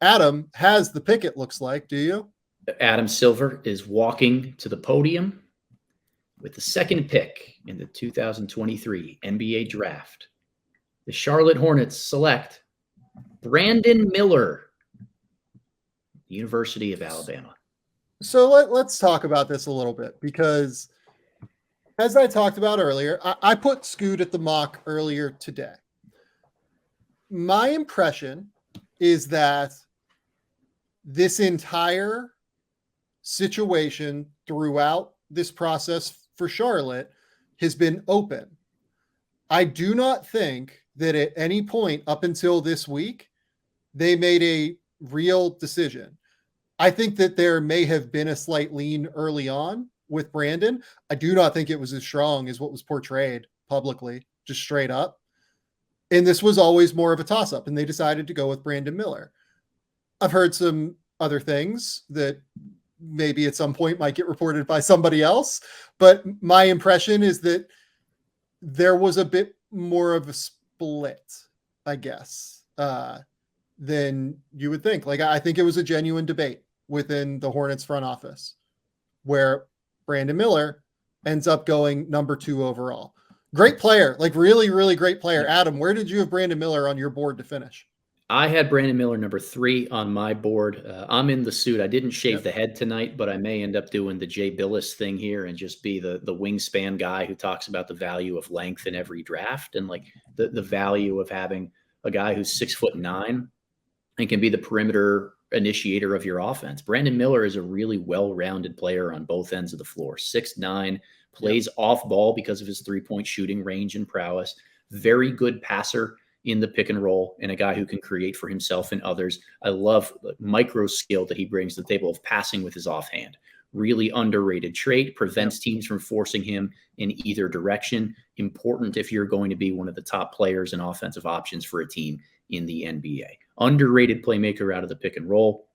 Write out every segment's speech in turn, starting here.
Adam has the pick, it looks like. Do you? Adam Silver is walking to the podium with the second pick in the 2023 NBA Draft. The Charlotte Hornets select Brandon Miller, University of Alabama. So let's talk about this a little bit, because as I talked about earlier, I put Scoot at the mock earlier today. My impression is that this entire situation throughout this process for Charlotte has been open. I do not think that at any point up until this week, they made a real decision. I think that there may have been a slight lean early on with Brandon. I do not think it was as strong as what was portrayed publicly, just straight up. And this was always more of a toss-up, and they decided to go with Brandon Miller. I've heard some other things that maybe at some point might get reported by somebody else, but my impression is that there was a bit more of a split, I guess, than you would think. Like, I think it was a genuine debate within the Hornets front office where Brandon Miller ends up going number 2 overall. Great player, like really, really great player. Adam, where did you have Brandon Miller on your board to finish? I had Brandon Miller number 3 on my board. I'm in the suit. I didn't shave the head tonight, but I may end up doing the Jay Billis thing here and just be the wingspan guy who talks about the value of length in every draft, and like the value of having a guy who's 6'9" and can be the perimeter initiator of your offense. Brandon Miller is a really well-rounded player on both ends of the floor. 6'9", plays off ball because of his three-point shooting range and prowess. Very good passer in the pick and roll, and a guy who can create for himself and others. I love the micro skill that he brings to the table of passing with his offhand. Really underrated trait, prevents teams from forcing him in either direction. Important if you're going to be one of the top players and offensive options for a team in the NBA. Underrated playmaker out of the pick and roll.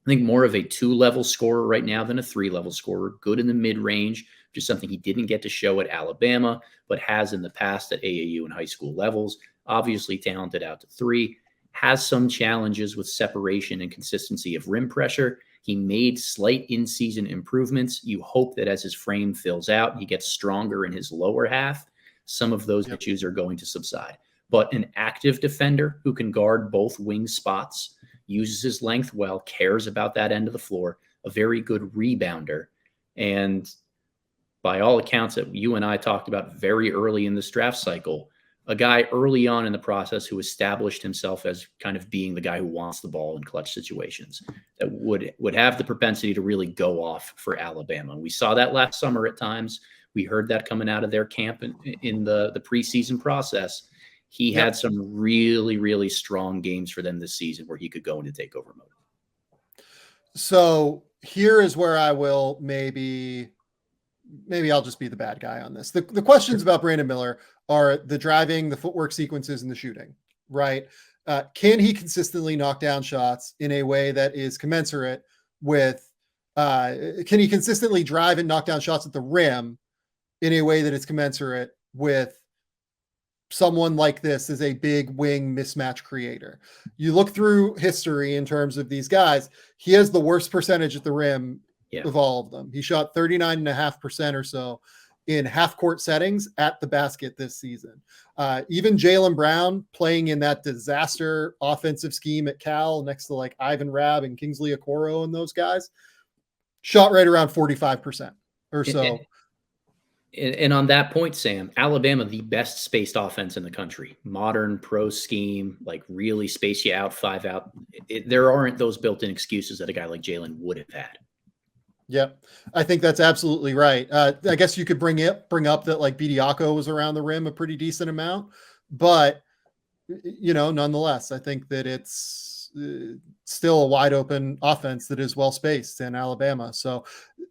I think more of a 2-level scorer right now than a 3-level scorer. Good in the mid-range, which is something he didn't get to show at Alabama, but has in the past at AAU and high school levels. Obviously talented out to 3. Has some challenges with separation and consistency of rim pressure. He made slight in-season improvements. You hope that as his frame fills out, he gets stronger in his lower half. Some of those issues are going to subside. But an active defender who can guard both wing spots, uses his length well, cares about that end of the floor, a very good rebounder. And by all accounts that you and I talked about very early in this draft cycle, a guy early on in the process who established himself as kind of being the guy who wants the ball in clutch situations, that would have the propensity to really go off for Alabama. We saw that last summer at times. We heard that coming out of their camp in the preseason process. He had some really, really strong games for them this season where he could go into takeover mode. So here is where I will maybe I'll just be the bad guy on this. The questions about Brandon Miller are the driving, the footwork sequences, and the shooting, right? Can he consistently knock down shots in a way that is commensurate with, can he consistently drive and knock down shots at the rim in a way that is commensurate with someone like this as a big wing mismatch creator? You look through history in terms of these guys, he has the worst percentage at the rim of all of them. He shot 39.5% or so in half-court settings at the basket this season. Even Jaylen Brown, playing in that disaster offensive scheme at Cal next to like Ivan Rabb and Kingsley Okoro and those guys, shot right around 45% or so. And on that point, Sam, Alabama, the best spaced offense in the country. Modern pro scheme, like really space you out, 5 out. There aren't those built-in excuses that a guy like Jaylen would have had. Yeah, I think that's absolutely right. I guess you could bring up that like Bediako was around the rim a pretty decent amount, but nonetheless, I think that it's still a wide open offense that is well spaced in Alabama. So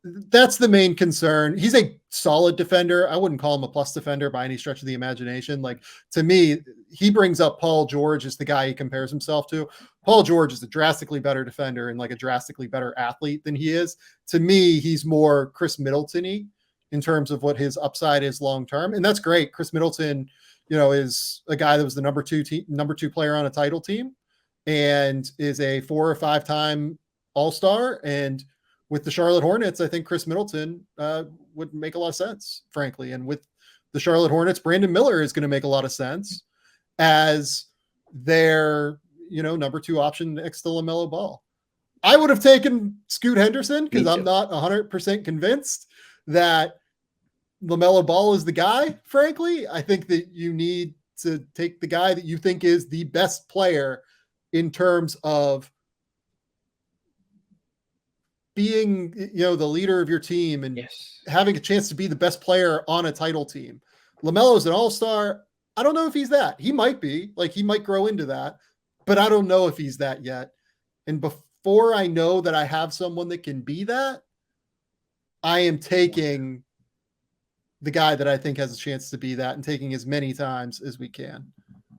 that's the main concern. He's a solid defender. I wouldn't call him a plus defender by any stretch of the imagination. Like, to me, he brings up Paul George as the guy he compares himself to. Paul George is a drastically better defender and like a drastically better athlete than he is. To me, he's more Chris Middleton-y in terms of what his upside is long-term. And that's great. Chris Middleton, is a guy that was the number two player on a title team. and is a 4 or 5-time All-Star. And with the Charlotte Hornets, I think Chris Middleton would make a lot of sense, frankly. And with the Charlotte Hornets, Brandon Miller is going to make a lot of sense as their, number 2 option next to LaMelo Ball. I would have taken Scoot Henderson because I'm not 100% convinced that LaMelo Ball is the guy, frankly. I think that you need to take the guy that you think is the best player in terms of being, the leader of your team and having a chance to be the best player on a title team. LaMelo's an all-star. I don't know if he's that. He might be. He might grow into that, but I don't know if he's that yet. And before I know that I have someone that can be that, I am taking the guy that I think has a chance to be that and taking as many times as we can.